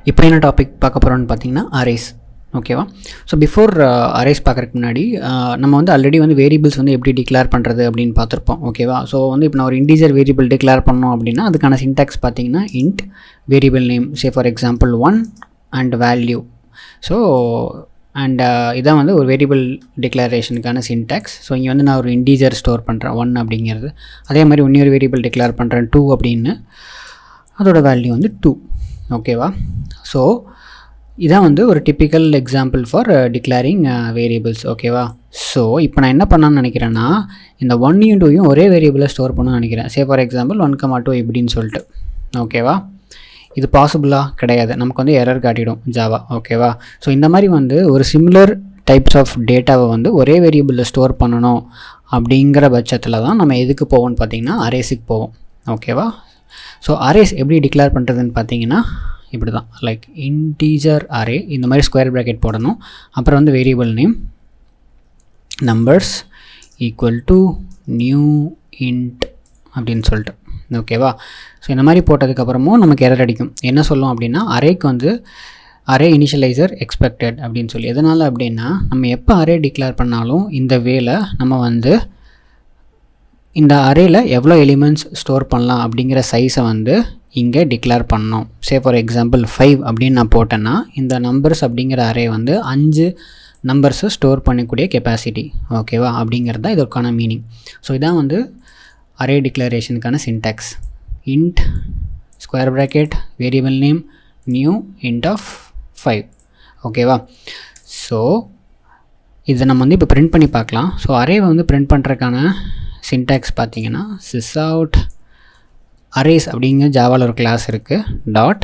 இப்போ என்ன டாபிக் பார்க்க போகிறோம்னு பார்த்தீங்கன்னா அரேஸ். ஓகேவா? ஸோ பிஃபோர் அரேஸ் பார்க்குறதுக்கு முன்னாடி நம்ம வந்து ஆல்ரெடி வந்து வேரியபிள்ஸ் வந்து எப்படி டிக்ளேர் பண்ணுறது அப்படின்னு பார்த்துருப்போம். ஓகேவா? ஸோ வந்து இப்போ நான் ஒரு இன்டீஜர் வேரியபிள் டிக்ளேர் பண்ணோம் அப்படின்னா அதுக்கான சின்டாக்ஸ் பார்த்தீங்கன்னா int variable name, say for example 1 and value. So and இதான் வந்து ஒரு வேரியபிள் டிக்ளரேஷனுக்கான சின்டாக்ஸ். ஸோ இங்கே வந்து நான் ஒரு இன்டீஜர் ஸ்டோர் பண்ணுறேன் 1 அப்படிங்கிறது. அதே மாதிரி இன்னொரு வேரியபிள் டிக்ளேர் பண்ணுறேன் 2 அப்படின்னு, அதோட வேல்யூ வந்து 2. ஓகேவா? ஸோ இதான் வந்து ஒரு typical example for declaring variables. ஓகேவா? ஸோ இப்போ நான் என்ன பண்ணான்னு நினைக்கிறேன்னா இந்த 1யும் 2யும் ஒரே வேரியபிளில் ஸ்டோர் பண்ணணும்னு நினைக்கிறேன். சே ஃபார் எக்ஸாம்பிள் 1,2 இப்படின்னு சொல்லிட்டு. ஓகேவா? இது பாசிபிளாக கிடையாது, நமக்கு வந்து எரர் காட்டிடும் ஜாவா. ஓகேவா? ஸோ இந்த மாதிரி வந்து ஒரு சிமிலர் டைப்ஸ் ஆஃப் டேட்டாவை வந்து ஒரே வேரியபிளில் ஸ்டோர் பண்ணணும் அப்படிங்கிற பட்சத்தில் தான் நம்ம எதுக்கு போவோம்னு பார்த்தீங்கன்னா அரேஸுக்கு போவோம். ஓகேவா? ஸோ அரேஸ் எப்படி டிக்ளேர் பண்ணுறதுன்னு பார்த்தீங்கன்னா இப்படி தான், லைக் இன்டீஜர் அரே இந்த மாதிரி ஸ்கொயர் ப்ராக்கெட் போடணும். அப்புறம் வந்து variable name numbers equal to new int அப்படின்னு சொல்லிட்டு. ஓகேவா? ஸோ இந்த மாதிரி போட்டதுக்கப்புறமும் நமக்கு எரர் அடிக்கும். என்ன சொல்லும் அப்படின்னா அரேக்கு வந்து அரே இனிஷியலைசர் எக்ஸ்பெக்டட் அப்படின்னு சொல்லி. எதனால் அப்படின்னா நம்ம எப்போ அரே டிக்ளேர் பண்ணாலும் இந்த வேலை நம்ம வந்து இந்த அரேயில் எவ்வளோ எலிமெண்ட்ஸ் ஸ்டோர் பண்ணலாம் அப்படிங்கிற சைஸை வந்து இங்கே டிக்ளேர் பண்ணோம். சே ஃபார் எக்ஸாம்பிள் 5 அப்படின்னு நான் போட்டேன்னா இந்த நம்பர்ஸ் அப்படிங்கிற அரே வந்து 5 நம்பர்ஸை ஸ்டோர் பண்ணக்கூடிய கெப்பாசிட்டி. ஓகேவா? அப்படிங்கிறது தான் இதற்கான மீனிங். ஸோ இதான் வந்து அரே டிக்ளரேஷனுக்கான syntax. Int square bracket variable name new int of 5. ஓகேவா? ஸோ இதை நம்ம வந்து இப்போ பிரிண்ட் பண்ணி பார்க்கலாம். ஸோ அரேவை வந்து பிரிண்ட் பண்ணுறதுக்கான சின்டாக்ஸ் பார்த்தீங்கன்னா sysout அரேஸ் அப்படிங்கிற ஜாவாவில் ஒரு கிளாஸ் இருக்குது, டாட்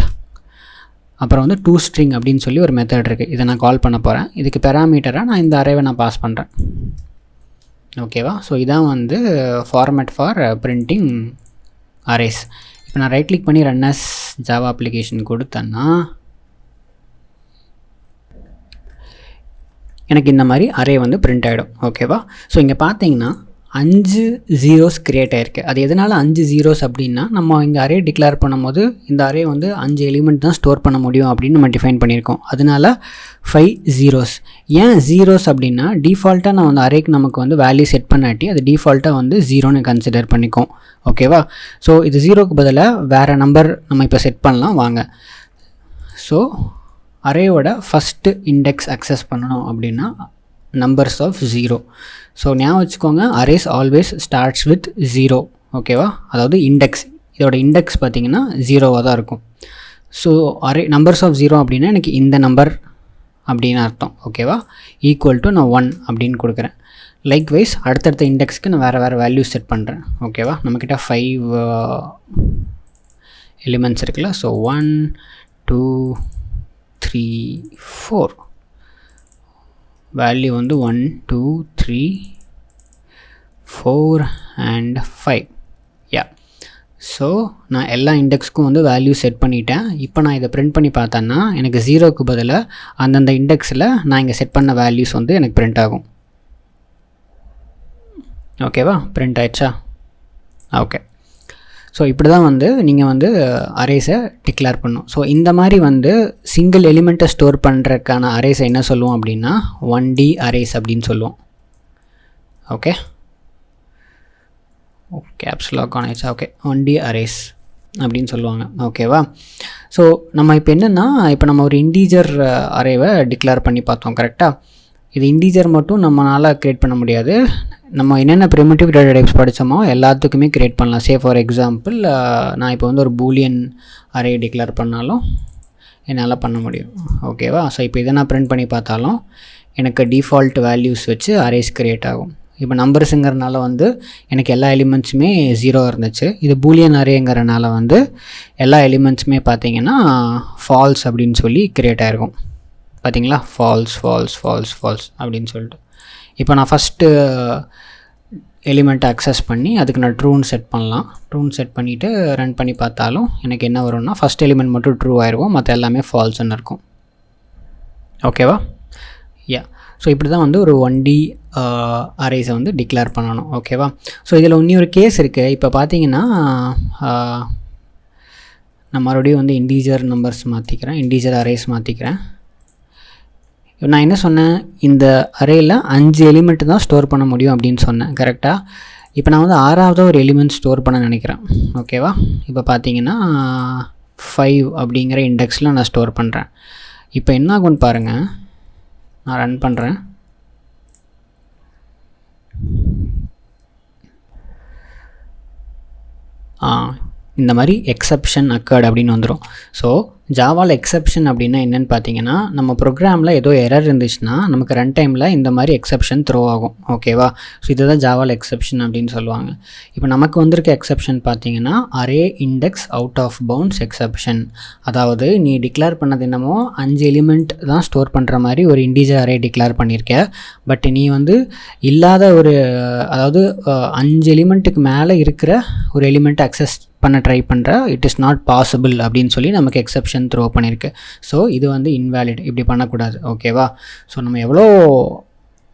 அப்புறம் வந்து toString அப்படின்னு சொல்லி ஒரு மெத்தட் இருக்குது. இதை நான் கால் பண்ண போகிறேன். இதுக்கு பெராமீட்டராக நான் இந்த அரேவை நான் பாஸ் பண்ணுறேன். ஓகேவா? ஸோ இதான் வந்து ஃபார்மேட் ஃபார் பிரிண்டிங் அரேஸ். இப்போ நான் ரைட் கிளிக் பண்ணி ரன் as ஜாவா அப்ளிகேஷன் கொடுத்தேன்னா எனக்கு இந்த மாதிரி அரே வந்து பிரிண்ட் ஆகிடும். ஓகேவா? ஸோ இங்கே பார்த்தீங்கன்னா 5 ஜீரோஸ் க்ரியேட் ஆகிருக்கு. அது எதனால் 5 ஜீரோஸ் அப்படின்னா நம்ம இங்கே அரே டிக்ளேர் பண்ணும்போது இந்த அரே வந்து 5 எலிமெண்ட் தான் ஸ்டோர் பண்ண முடியும் அப்படின்னு நம்ம டிஃபைன் பண்ணியிருக்கோம். அதனால 5 ஜீரோஸ். ஏன் ஜீரோஸ் அப்படின்னா டிஃபால்ட்டாக நான் வந்து அரேக்கு நமக்கு வந்து வேல்யூ செட் பண்ணாட்டி அது டிஃபால்ட்டாக வந்து 0ன்னு கன்சிடர் பண்ணிக்கும். ஓகேவா? ஸோ இது 0க்கு பதிலாக வேறு நம்பர் நம்ம இப்போ செட் பண்ணலாம் வாங்க. ஸோ அரேயோட ஃபஸ்ட்டு இண்டெக்ஸ் அக்சஸ் பண்ணணும் அப்படின்னா நம்பர்ஸ் ஆஃப் 0. ஸோ ஞாபகம் வச்சுக்கோங்க, அரேஸ் ஆல்வேஸ் ஸ்டார்ட்ஸ் வித் 0. ஓகேவா? அதாவது இண்டெக்ஸ், இதோட இண்டெக்ஸ் பார்த்திங்கன்னா 0வாக தான் இருக்கும். ஸோ அரே நம்பர்ஸ் ஆஃப் 0 அப்படின்னா எனக்கு இந்த நம்பர் அப்படின்னு அர்த்தம். ஓகேவா? ஈக்குவல் டு நான் 1 அப்படின்னு கொடுக்குறேன். லைக்வைஸ் அடுத்தடுத்த இண்டெக்ஸ்க்கு நான் வேறு வேல்யூ செட் பண்ணுறேன். ஓகேவா? நம்மக்கிட்ட 5 எலிமெண்ட்ஸ் இருக்குல்ல. ஸோ 1 2 3 4 வேல்யூ வந்து 1 2 3 4 அண்ட் 5. யா. ஸோ நான் எல்லா இண்டெக்ஸ்க்கும் வந்து வேல்யூ செட் பண்ணிட்டேன். இப்போ நான் இதை பிரிண்ட் பண்ணி பார்த்தேன்னா எனக்கு 0க்கு பதிலாக அந்தந்த இண்டெக்ஸில் நான் இங்கே செட் பண்ண வேல்யூஸ் வந்து எனக்கு பிரிண்ட் ஆகும். ஓகேவா? பிரிண்ட் ஆயிடுச்சா? ஓகே. ஸோ இப்படி தான் வந்து நீங்கள் வந்து அரேஸை டிக்ளேர் பண்ணும். ஸோ இந்த மாதிரி வந்து சிங்கிள் எலிமெண்ட்டை ஸ்டோர் பண்ணுறதுக்கான அரேஸை என்ன சொல்லுவோம் அப்படின்னா 1D அரேஸ் அப்படின்னு சொல்லுவோம். ஓகே கேப்ஸ் லாக் ஆன் ஆயிடுச்சா? ஓகே 1D அரேஸ் அப்படின்னு சொல்லுவாங்க. ஓகேவா? ஸோ நம்ம இப்போ என்னென்னா இப்போ நம்ம ஒரு இன்டீஜர் அரேவை டிக்ளேர் பண்ணி பார்த்தோம். கரெக்டாக? இது இன்டீஜர் மட்டும் நம்மளால் க்ரியேட் பண்ண முடியாது. நம்ம என்னென்ன ப்ரிமிட்டிவ் டேட்டா டைப்ஸ் படித்தோமோ எல்லாத்துக்குமே க்ரியேட் பண்ணலாம். சே ஃபார் எக்ஸாம்பிள் நான் இப்போ வந்து ஒரு பூலியன் அரே டிக்ளேர் பண்ணாலும் என்னால் பண்ண முடியும். ஓகேவா? ஸோ இப்போ இதை நான் பிரிண்ட் பண்ணி பார்த்தாலும் எனக்கு டிஃபால்ட் வேல்யூஸ் வச்சு அரேஸ் க்ரியேட் ஆகும். இப்போ நம்பர்ஸுங்கிறனால வந்து எனக்கு எல்லா எலிமெண்ட்ஸுமே 0 இருந்துச்சு. இது பூலியன் அரேங்கிறனால வந்து எல்லா எலிமெண்ட்ஸுமே பார்த்திங்கன்னா ஃபால்ஸ் அப்படின்னு சொல்லி க்ரியேட் ஆகிருக்கும். பார்த்திங்களா? ஃபால்ஸ் ஃபால்ஸ் ஃபால்ஸ் ஃபால்ஸ் அப்படின்னு சொல்லிட்டு. இப்போ நான் ஃபஸ்ட்டு எலிமெண்ட்டை அக்சஸ் பண்ணி அதுக்கு நான் ட்ரூன்னு செட் பண்ணலாம். ட்ரூன்னு செட் பண்ணிவிட்டு ரன் பண்ணி பார்த்தாலும் எனக்கு என்ன வரும்னா ஃபஸ்ட் எலிமெண்ட் மட்டும் ட்ரூ ஆகிருக்கும், மற்ற எல்லாமே ஃபால்ஸ்ன்னு இருக்கும். ஓகேவா? யா. ஸோ இப்படி தான் வந்து ஒரு 1D அரேஸை வந்து டிக்ளேர் பண்ணணும். ஓகேவா? ஸோ இதில் இன்னொரு கேஸ் இருக்குது. இப்போ பார்த்தீங்கன்னா நான் மறுபடியும் வந்து இண்டீஜர் நம்பர்ஸ் மாற்றிக்கிறேன், இண்டீஜர் அரேஸ் மாற்றிக்கிறேன். நான் என்ன சொன்னேன், இந்த அரேயில் 5 எலிமெண்ட் தான் ஸ்டோர் பண்ண முடியும் அப்படின்னு சொன்னேன், கரெக்டாக? இப்போ நான் வந்து 6வது ஒரு எலிமெண்ட் ஸ்டோர் பண்ண நினைக்கிறேன். ஓகேவா? இப்போ பார்த்தீங்கன்னா 5 அப்படிங்கிற இண்டெக்ஸில் நான் ஸ்டோர் பண்ணுறேன். இப்போ என்ன ஆகும்னு பாருங்கள், நான் ரன் பண்ணுறேன். இந்த மாதிரி எக்ஸப்ஷன் அக்கர்ட் அப்படின்னு வந்துடும். ஸோ ஜாவாவில் எக்ஸப்ஷன் அப்படின்னா என்னென்னு பார்த்தீங்கன்னா, நம்ம ப்ரோக்ராமில் ஏதோ எரர் இருந்துச்சுன்னா நமக்கு ரன் டைமில் இந்த மாதிரி எக்ஸப்ஷன் த்ரோ ஆகும். ஓகேவா? ஸோ இதுதான் ஜாவாவில் எக்ஸப்ஷன் அப்படின்னு சொல்லுவாங்க. இப்போ நமக்கு வந்திருக்க எக்ஸப்ஷன் பார்த்தீங்கன்னா array index out of bounds exception. அதாவது நீ டிக்ளேர் பண்ணது என்னமோ 5 எலிமெண்ட் தான் ஸ்டோர் பண்ணுற மாதிரி ஒரு இண்டீஜர் அரே டிக்ளேர் பண்ணியிருக்க. பட் நீ வந்து இல்லாத ஒரு, அதாவது 5 எலிமெண்ட்டுக்கு மேலே இருக்கிற ஒரு எலிமெண்ட் அக்சஸ் பண்ண ட்ரை பண்ணுற, இட் இஸ் நாட் பாசிபிள் அப்படின்னு சொல்லி நமக்கு எக்ஸப்ஷன் த்ரோ பண்ணியிருக்கு. ஸோ இது வந்து இன்வேலிட், இப்படி பண்ணக்கூடாது. ஓகேவா? ஸோ நம்ம எவ்வளோ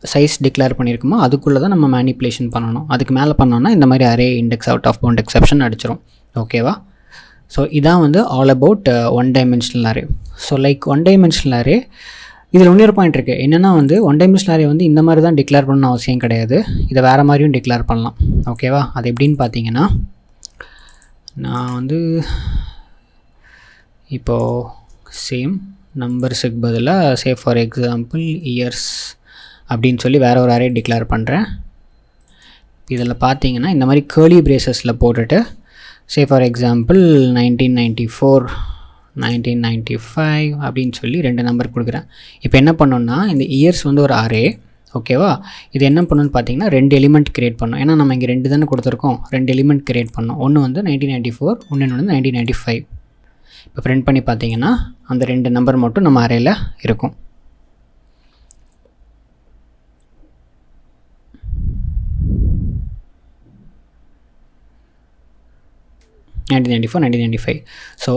சைஸ் டிக்ளேர் பண்ணியிருக்கோமோ அதுக்குள்ளே தான் நம்ம மேனிப்புலேஷன் பண்ணணும். அதுக்கு மேலே பண்ணோன்னா இந்த மாதிரி array index out of bound exception அடிச்சிடும். ஓகேவா? ஸோ இதான் வந்து all about one dimensional array. So like one dimensional array, இதில் இன்னொரு பாயிண்ட் இருக்குது. என்னென்னா வந்து ஒன் டைமென்ஷனல் அரே வந்து இந்த மாதிரி தான் டிக்ளேர் பண்ணணும் அவசியம் கிடையாது. இதை வேறு மாதிரியும் டிக்ளேர் பண்ணலாம். ஓகேவா? அது எப்படின்னு பார்த்தீங்கன்னா, நான் வந்து இப்போது சேம் நம்பர்ஸுக்கு பதிலாக சே ஃபார் எக்ஸாம்பிள் இயர்ஸ் அப்படின்னு சொல்லி வேறு ஒரு அரே டிக்ளேர் பண்ணுறேன். இதில் பார்த்தீங்கன்னா இந்த மாதிரி கேர்லி பிரேசஸில் போட்டுட்டு சே ஃபார் எக்ஸாம்பிள் 1994 1995 அப்படின்னு சொல்லி 2 நம்பர் கொடுக்குறேன். இப்போ என்ன பண்ணோன்னா, இந்த இயர்ஸ் வந்து ஒரு அரே. ஓகேவா? இது என்ன பண்ணணும்னு பார்த்தீங்கன்னா 2 எலிமெண்ட் கிரியேட் பண்ணோம். ஏன்னா நம்ம இங்கே 2 தானே கொடுத்துருக்கோம். 2 எலிமெண்ட் கிரியேட் பண்ணோம். ஒன்று வந்து 1994, இன்னொன்று வந்து 1995. இப்போ பிரிண்ட் பண்ணி பார்த்தீங்கன்னா அந்த 2 நம்பர் மட்டும் நம்ம அரேயில் இருக்கும். ஸோ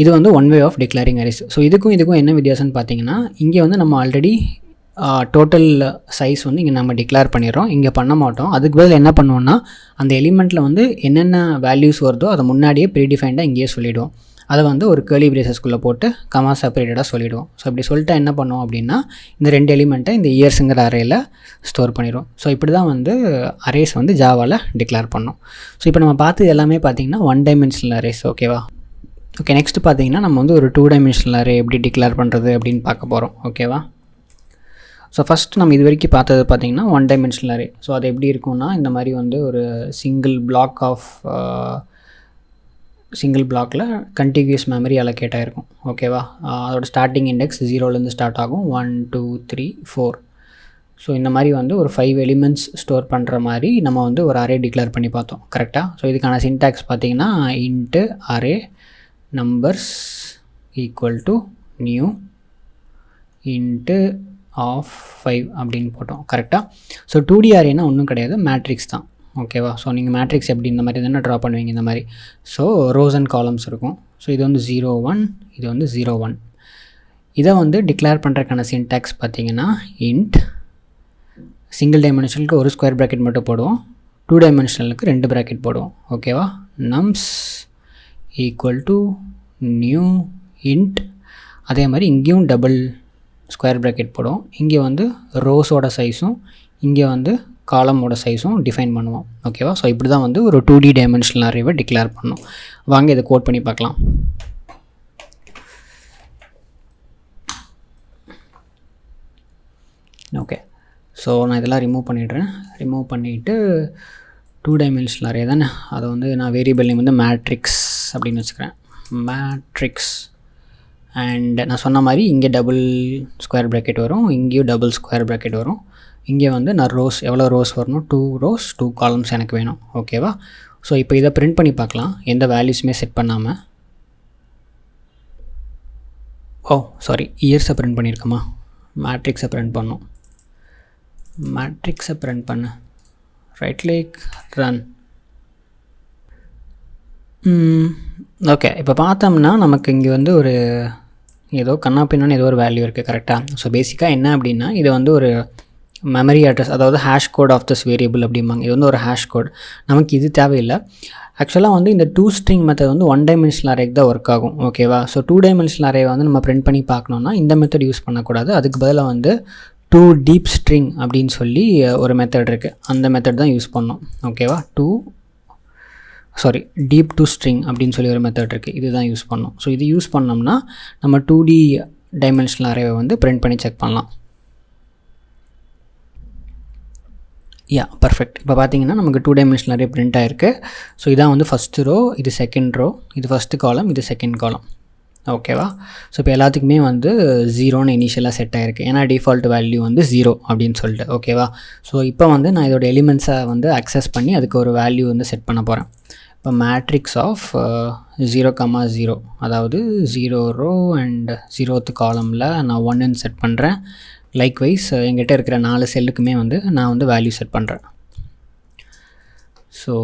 இது வந்து one way of declaring arrays. So இதுக்கும் என்ன வித்தியாசம்னு பார்த்தீங்கன்னா, இங்கே வந்து நம்ம ஆல்ரெடி டோட்டல் சைஸ் வந்து இங்கே நம்ம டிக்ளேர் பண்ணிடுறோம், இங்கே பண்ண மாட்டோம். அதுக்கு பதில் என்ன பண்ணுவோன்னா, அந்த எலிமெண்ட்டில் வந்து என்னென்ன வேல்யூஸ் வருதோ அதை முன்னாடியே ப்ரீடிஃபைண்டாக இங்கேயே சொல்லிவிடுவோம். அதை வந்து ஒரு கேர்லி பிரேசஸ்குள்ளே போட்டு கமா செப்பரேட்டடாக சொல்லிவிடுவோம். ஸோ இப்படி சொல்லிட்டா என்ன பண்ணுவோம் அப்படின்னா, இந்த 2 எலிமெண்ட்டை இந்த இயர்ஸுங்கிற அரேயில் ஸ்டோர் பண்ணிடுவோம். ஸோ இப்படி தான் வந்து அரேஸ் வந்து ஜாவாவில் டிக்ளேர் பண்ணோம். ஸோ இப்போ நம்ம பார்த்து எல்லாமே பார்த்திங்கன்னா ஒன் டைமென்ஷனல் அரேஸ். ஓகேவா? ஓகே, நெக்ஸ்ட் பார்த்திங்கன்னா நம்ம வந்து ஒரு 2 டைமென்ஷனல் அரே எப்படி டிக்ளேர் பண்ணுறது அப்படின்னு பார்க்க போகிறோம். ஓகேவா? ஸோ ஃபஸ்ட் நம்ம இது வரைக்கும் பார்த்தது பார்த்திங்கன்னா ஒன் டைமென்ஷனல் அரே. ஸோ அது எப்படி இருக்கும்னா, இந்த மாதிரி வந்து ஒரு சிங்கிள் பிளாக்கில் கண்டிகியூஸ் மெமரி அலோகேட் ஆகிருக்கும். ஓகேவா? அதோட ஸ்டார்டிங் இண்டெக்ஸ் 0லேருந்து ஸ்டார்ட் ஆகும், 1 2 3 4. ஸோ இந்த மாதிரி வந்து ஒரு 5 எலிமெண்ட்ஸ் ஸ்டோர் பண்ணுற மாதிரி நம்ம வந்து ஒரு அரே டிக்ளேர் பண்ணி பார்த்தோம். கரெக்டாக? ஸோ இதுக்கான சின்டாக்ஸ் பார்த்திங்கன்னா int array numbers equal to new int of 5 அப்படின்னு போட்டோம். கரெக்டாக? ஸோ 2D அரேனா ஒன்றும் கிடையாது, மேட்ரிக்ஸ் தான். ஓகேவா? ஸோ நீங்கள் மேட்ரிக்ஸ் எப்படி இந்த மாதிரி தானே ட்ரா பண்ணுவீங்க, இந்த மாதிரி. ஸோ ரோஸ் அண்ட் காலம்ஸ் இருக்கும். ஸோ இது வந்து 0 1, இது வந்து 0 1. இதை வந்து டிக்ளேர் பண்ணுறதுக்கான சின்டாக்ஸ் பார்த்தீங்கன்னா இன்ட் சிங்கிள் டைமென்ஷனலுக்கு ஒரு ஸ்கொயர் ப்ராக்கெட் மட்டும் போடுவோம், 2 டைமென்ஷனலுக்கு 2 ப்ராக்கெட் போடுவோம். ஓகேவா? Nums equal to new int. அதே மாதிரி இங்கேயும் டபுள் ஸ்கொயர் ப்ராக்கெட் போடுவோம். இங்கே வந்து ரோஸோட சைஸும் இங்கே வந்து காலமோட சைஸும் டிஃபைன் பண்ணுவோம். ஓகேவா? ஸோ இப்படி தான் வந்து ஒரு 2D டைமென்ஷனல் அரேவை டிக்ளேர் பண்ணோம். வாங்க இதை கோட் பண்ணி பார்க்கலாம். ஓகே, ஸோ நான் இதெல்லாம் ரிமூவ் பண்ணிடுறேன். ரிமூவ் பண்ணிவிட்டு 2 டைமென்ஷனல் அரே தானே, அதை வந்து நான் வேரியபிள் நேம் வந்து மேட்ரிக்ஸ் அப்படின்னு வச்சுக்கிறேன். மேட்ரிக்ஸ். அண்ட் நான் சொன்ன மாதிரி இங்கே டபுள் ஸ்கொயர் ப்ராக்கெட் வரும், இங்கேயும் டபுள் ஸ்கொயர் ப்ராக்கெட் வரும். இங்கே வந்து நான் ரோஸ் எவ்வளோ ரோஸ் வரணும், 2 rows 2 columns எனக்கு வேணும். ஓகேவா? ஸோ இப்போ இதை பிரிண்ட் பண்ணி பார்க்கலாம், எந்த வேல்யூஸுமே செட் பண்ணாமல். சாரி, இயர்ஸை பிரிண்ட் பண்ணியிருக்கோமா, மேட்ரிக்ஸை பிரிண்ட் பண்ணோம். மேட்ரிக்ஸை பிரிண்ட் பண்ணு, ரைட் கிளிக் ரன். ஓகே, இப்போ பார்த்தோம்னா நமக்கு இங்கே வந்து ஒரு ஏதோ கண்ணா பின்னான்னு ஏதோ ஒரு வேல்யூ இருக்குது. கரெக்டாக? ஸோ பேசிக்காக என்ன அப்படின்னா, இது வந்து ஒரு மெமரி அட்ரஸ், அதாவது hash code of this variable அப்படிம்பாங்க. இது வந்து ஒரு ஹேஷ் கோட். நமக்கு இது தேவையில்லை. ஆக்சுவலாக வந்து இந்த 2 ஸ்ட்ரிங் மெத்தட் வந்து 1 டைமென்ஷனல் அரேக்கு தான் ஒர்க் ஆகும். ஓகேவா? ஸோ 2 டைமென்ஷனல் அரே வந்து நம்ம பிரிண்ட் பண்ணி பார்க்கணுன்னா இந்த மெத்தட் யூஸ் பண்ணக்கூடாது. அதுக்கு பதிலாக வந்து 2 டீப் ஸ்ட்ரிங் அப்படின்னு சொல்லி ஒரு மெத்தட் இருக்குது. அந்த மெத்தட் தான் யூஸ் பண்ணோம். ஓகேவா? டீப் டு ஸ்ட்ரிங் அப்படின்னு சொல்லி ஒரு மெத்தட் இருக்குது. இது தான் யூஸ் பண்ணோம். ஸோ இது யூஸ் பண்ணோம்னா நம்ம 2D டைமென்ஷனல் அரேவை வந்து பிரிண்ட் பண்ணி செக் பண்ணலாம். பர்ஃபெக்ட். இப்போ பார்த்தீங்கன்னா நமக்கு 2 டைமென்ஷனல் அரே பிரிண்ட் ஆகிருக்கு. ஸோ இதான் வந்து ஃபஸ்ட்டு ரோ, இது செகண்ட் ரோ, இது ஃபஸ்ட்டு காலம், இது செகண்ட் காலம். ஓகேவா? ஸோ இப்போ எல்லாத்துக்குமே வந்து 0ன்னு இனிஷியலாக செட் ஆகிருக்கு. ஏன்னா டிஃபால்ட் வேல்யூ வந்து 0 அப்படின்னு சொல்லிட்டு. ஓகேவா? ஸோ இப்போ வந்து நான் இதோட எலிமெண்ட்ஸை வந்து அக்சஸ் பண்ணி அதுக்கு ஒரு வேல்யூ வந்து செட் பண்ண போகிறேன். இப்போ மேட்ரிக்ஸ் ஆஃப் 0,0, அதாவது 0 ரோ அண்ட் 0th காலமில் நான் 1ன்னு செட் பண்ணுறேன். லைக்வைஸ் எங்கிட்ட இருக்கிற 4 செல்லுக்குமே வந்து நான் வந்து வேல்யூ செட் பண்ணுறேன். So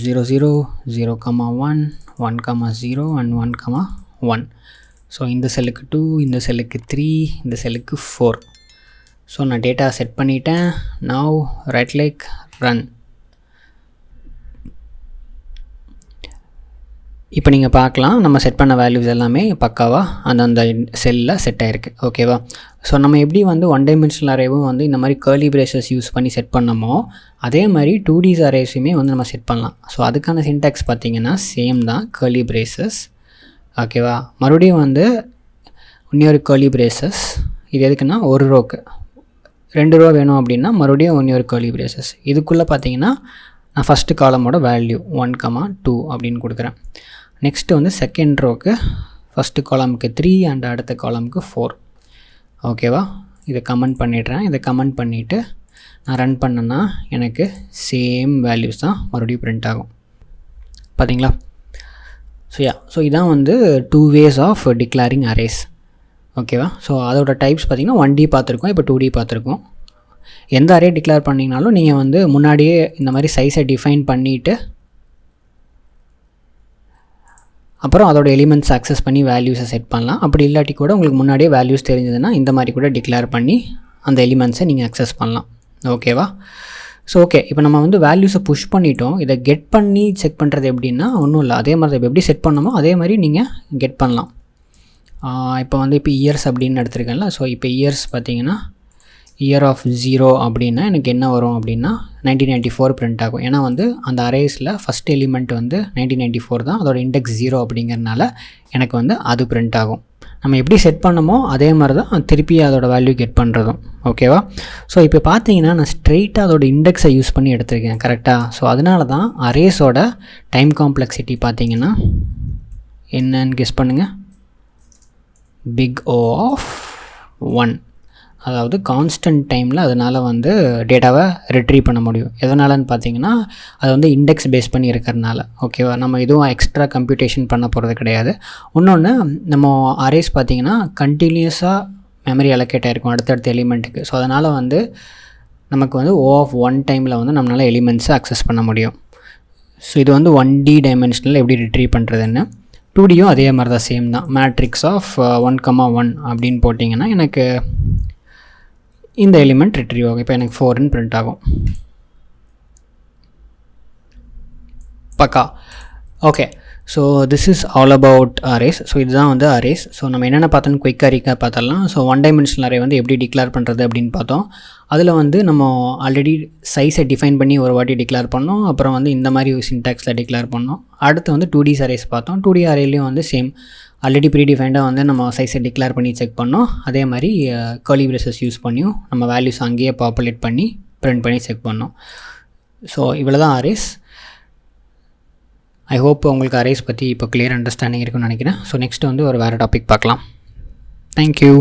0 0 0,1 1,0 and 1,1. ஸோ இந்த செல்லுக்கு 2, இந்த செல்லுக்கு 3, இந்த செல்லுக்கு 4. ஸோ நான் டேட்டா செட் பண்ணிட்டேன். Now right click run. இப்போ நீங்கள் பார்க்கலாம் நம்ம செட் பண்ண வேல்யூஸ் எல்லாமே பக்காவாக அந்த செல்லில் செட் ஆகிருக்கு. ஓகேவா? ஸோ நம்ம எப்படி வந்து 1 டைமென்ஷனல் அரேவும் வந்து இந்த மாதிரி கர்லி பிரேசஸ் யூஸ் பண்ணி செட் பண்ணமோ அதே மாதிரி 2D அரேஸுமே வந்து நம்ம செட் பண்ணலாம். ஸோ அதுக்கான சின்டாக்ஸ் பார்த்திங்கன்னா சேம் தான், கர்லி பிரேசஸ். ஓகேவா? மறுபடியும் வந்து இன்னொரு கர்லி பிரேசஸ். இது எதுக்குன்னா ஒரு ரோக்கு 2 ரோ வேணும் அப்படின்னா மறுபடியும் இன்னொரு கர்லி பிரேசஸ். இதுக்குள்ளே பார்த்தீங்கன்னா நான் ஃபஸ்ட்டு காலமோட வேல்யூ 1,2 அப்படின்னு கொடுக்குறேன். நெக்ஸ்ட்டு வந்து செகண்ட் ரோக்கு ஃபஸ்ட்டு காலமுக்கு 3 அண்ட் அடுத்த காலமுக்கு 4. ஓகேவா? இதை கமெண்ட் பண்ணிடுறேன். இதை கமெண்ட் பண்ணிவிட்டு நான் ரன் பண்ணேன்னா எனக்கு சேம் வேல்யூஸ் தான் மறுபடியும் பிரிண்ட் ஆகும். பார்த்தீங்களா? ஸோ இதான் வந்து 2 ways ஆஃப் டிக்ளேரிங் அரேஸ். ஓகேவா? ஸோ அதோட டைப்ஸ் பார்த்திங்கன்னா 1D பார்த்துருக்கோம், இப்போ 2D பார்த்துருக்கோம். எந்த அரே டிக்ளேர் பண்ணிங்கனாலும் நீங்கள் வந்து முன்னாடியே இந்த மாதிரி சைஸை டிஃபைன் பண்ணிவிட்டு அப்புறம் அதோட எலிமெண்ட்ஸ் அக்சஸ் பண்ணி வேல்யூஸை செட் பண்ணலாம். அப்படி இல்லாட்டி கூட உங்களுக்கு முன்னாடியே வேல்யூஸ் தெரிஞ்சதுன்னா இந்த மாதிரி கூட டிக்ளேர் பண்ணி அந்த எலிமெண்ட்ஸை நீங்கள் அக்சஸ் பண்ணலாம். ஓகேவா? ஸோ ஓகே, இப்போ நம்ம வந்து வேல்யூஸை புஷ் பண்ணிட்டோம். இதை கெட் பண்ணி செக் பண்ணுறது எப்படின்னா ஒன்றும் இல்லை, அதே மாதிரி எப்படி செட் பண்ணணுமோ அதே மாதிரி நீங்கள் கெட் பண்ணலாம். இப்போ வந்து இப்போ இயர்ஸ் அப்படின்னு எடுத்துருக்கேன்ல. ஸோ இப்போ இயர்ஸ் பார்த்தீங்கன்னா இயர் ஆஃப் 0 அப்படின்னா எனக்கு என்ன வரும் அப்படின்னா 1994 பிரிண்ட் ஆகும். ஏன்னா வந்து அந்த அரேஸில் ஃபஸ்ட் எலிமெண்ட் வந்து 1994 தான், அதோட இண்டெக்ஸ் 0 அப்படிங்கிறதுனால எனக்கு வந்து அது பிரிண்ட் ஆகும். நம்ம எப்படி செட் பண்ணமோ அதே மாதிரி தான் திருப்பி அதோட வேல்யூ கெட் பண்ணுறதும். ஓகேவா? ஸோ இப்போ பார்த்தீங்கன்னா நான் ஸ்ட்ரெயிட்டாக அதோட இண்டெக்ஸை யூஸ் பண்ணி எடுத்திருக்கேன். கரெக்டாக? ஸோ அதனால தான் அரேஸோட டைம் காம்ப்ளெக்சிட்டி பார்த்தீங்கன்னா என்னன்னு கெஸ் பண்ணுங்கள். Big O of 1. அதாவது கான்ஸ்டன்ட் டைமில் அதனால் வந்து டேட்டாவை ரிட்ரீவ் பண்ண முடியும். எதனாலன்னு பார்த்தீங்கன்னா அது வந்து இண்டெக்ஸ் பேஸ் பண்ணி இருக்கிறதுனால. ஓகேவா? நம்ம எதுவும் எக்ஸ்ட்ரா கம்ப்யூட்டேஷன் பண்ண போகிறது கிடையாது. இன்னொன்று நம்ம அரேஸ் பார்த்திங்கன்னா கண்டினியூஸாக மெமரி அலோகேட் ஆகிருக்கும் அடுத்தடுத்த எலிமெண்ட்டுக்கு. ஸோ அதனால் வந்து நமக்கு வந்து O ஆஃப் 1 டைமில் வந்து நம்மளால் எலிமெண்ட்ஸை அக்சஸ் பண்ண முடியும். ஸோ இது வந்து 1D டைமென்ஷனில் எப்படி ரிட்ரீவ் பண்ணுறதுன்னு. 2Dயும் அதே மாதிரி தான், சேம் தான். மேட்ரிக்ஸ் ஆஃப் 1,1 அப்படின்னு போட்டிங்கன்னா எனக்கு இந்த எலிமெண்ட் ரிட்ரீவ் ஆகும். இப்போ எனக்கு 4ன்னு பிரிண்ட் ஆகும். பக்கா. Okay, so this is all about arrays. So இதுதான் வந்து அரேஸ். ஸோ நம்ம என்னென்ன பார்த்தோன்னு குயிக்காக ரீக்காக பார்த்தரலாம். ஸோ 1 டைமென்ஷனல் அரே வந்து எப்படி டிக்ளேர் பண்ணுறது அப்படின்னு பார்த்தோம். அதில் வந்து நம்ம ஆல்ரெடி சைஸை டிஃபைன் பண்ணி ஒரு வாட்டி டிக்ளேர் பண்ணோம். அப்புறம் வந்து இந்த மாதிரி சின்டாக்ஸில் டிக்ளேர் பண்ணோம். அடுத்து வந்து 2D அரேஸ் பார்த்தோம். 2D அரேலையும் வந்து சேம் ஆல்ரெடி ப்ரீடிஃபைண்டாக வந்து நம்ம சைஸை டிக்ளேர் பண்ணி செக் பண்ணோம். அதே மாதிரி கர்லி பிரேசஸ் யூஸ் பண்ணியும் நம்ம வேல்யூஸ் அங்கேயே பாப்புலேட் பண்ணி பிரிண்ட் பண்ணி செக் பண்ணோம். ஸோ இவ்வளோ தான் அரேஸ். ஐ ஹோப் உங்களுக்கு அரேஸ் பற்றி இப்போ கிளியர் அண்டர்ஸ்டாண்டிங் இருக்குன்னு நினைக்கிறேன். ஸோ நெக்ஸ்ட் வந்து ஒரு வேறு டாபிக் பார்க்கலாம். தேங்க்யூ.